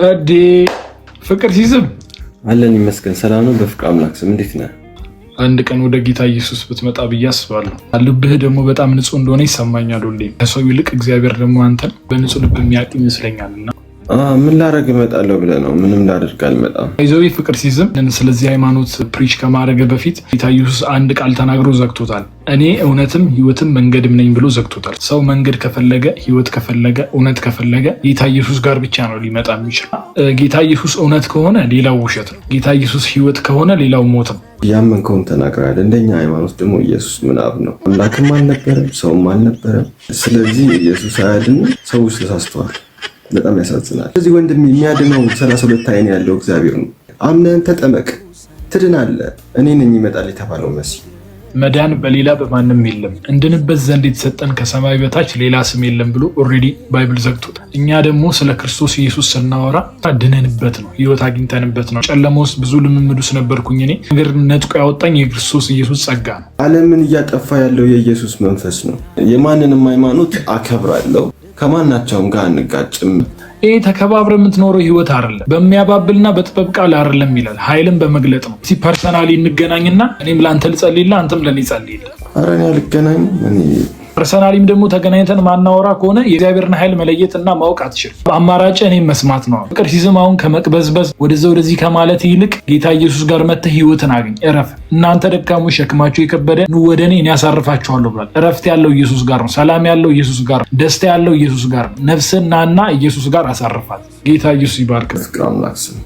እዲ ፍቅር ሲዝም አለን ይመስገን ሰላም ነው። በፍቅር አምላክ ስም እንዴት ነህ? አንድ ቀን ወደ ጌታ ኢየሱስ ብትመጣ ብዬ አስባለሁ። ልብህ ደግሞ በጣም ንጹህ እንደሆነ ይሰማኛል። ሁሌ ከሰው ይልቅ እግዚአብሔር ደግሞ አንተን በንጹህ ልብ የሚያውቅ ይመስለኛልና ምን ላደርግ እመጣለሁ ብለህ ነው? ምንም ላደርግ አልመጣም። ይዘው ፍቅር ሲዝም ስለዚህ ሃይማኖት ፕሪች ከማድረግ በፊት ጌታ ኢየሱስ አንድ ቃል ተናግሮ ዘግቶታል። እኔ እውነትም ህይወትም መንገድም ነኝ ብሎ ዘግቶታል። ሰው መንገድ ከፈለገ ህይወት ከፈለገ እውነት ከፈለገ ጌታ ኢየሱስ ጋር ብቻ ነው ሊመጣ የሚችል። ጌታ ኢየሱስ እውነት ከሆነ ሌላው ውሸት ነው። ጌታ ኢየሱስ ህይወት ከሆነ ሌላው ሞት ነው። ያመንከውን ተናግረሃል። እንደኛ ሃይማኖት ደግሞ ኢየሱስ ምናብ ነው። አምላክም አልነበረም ሰውም አልነበረም። ስለዚህ ኢየሱስ አያድንም። ሰዎች ተሳስተዋል። በጣም ያሳዝናል። ስለዚህ ወንድም የሚያድነው 32 አይን ያለው እግዚአብሔር ነው። አምነን ተጠመቅ ትድናለህ። እኔ ነኝ ይመጣል የተባለው መሲህ። መዳን በሌላ በማንም የለም፣ እንድንበት ዘንድ የተሰጠን ከሰማይ በታች ሌላ ስም የለም ብሎ ኦልሬዲ ባይብል ዘግቶት፣ እኛ ደግሞ ስለ ክርስቶስ ኢየሱስ ስናወራ ድነንበት ነው፣ ህይወት አግኝተንበት ነው። ጨለማ ውስጥ ብዙ ልምምድ ውስጥ ነበርኩኝ እኔ። ነገር ነጥቆ ያወጣኝ የክርስቶስ ኢየሱስ ጸጋ ነው። ዓለምን እያጠፋ ያለው የኢየሱስ መንፈስ ነው። የማንንም ሃይማኖት አከብራለሁ፣ ከማናቸውም ጋር አንጋጭም። ይሄ ተከባብረ የምትኖረው ህይወት አይደለም፣ በሚያባብልና በጥበብ ቃል አይደለም ይላል፣ ኃይልን በመግለጥ ነው። እስቲ ፐርሰናሊ እንገናኝና እኔም ለአንተ ልጸልይልህ፣ አንተም ለኔ ጸልይልህ። ኧረ እኔ አልገናኝም። ፐርሰናሊም ደግሞ ተገናኝተን ማናወራ ከሆነ የእግዚአብሔርን ኃይል መለየትና ማወቅ አትችልም። አማራጭ እኔም መስማት ነው። ፍቅር ሲዝም አሁን ከመቅበዝበዝ ወደዚህ ከማለት ይልቅ ጌታ ኢየሱስ ጋር መጥተህ ህይወትን አግኝ፣ እረፍ። እናንተ ደካሞች ሸክማችሁ የከበደ ኑ ወደ እኔ ያሳርፋችኋለሁ ብሏል። እረፍት ያለው ኢየሱስ ጋር ነው። ሰላም ያለው ኢየሱስ ጋር ነው። ደስታ ያለው ኢየሱስ ጋር ነው። ነፍስን ናና ኢየሱስ ጋር አሳርፋት። ጌታ ኢየሱስ ይባርክ። በፍቅር አምላክ ስም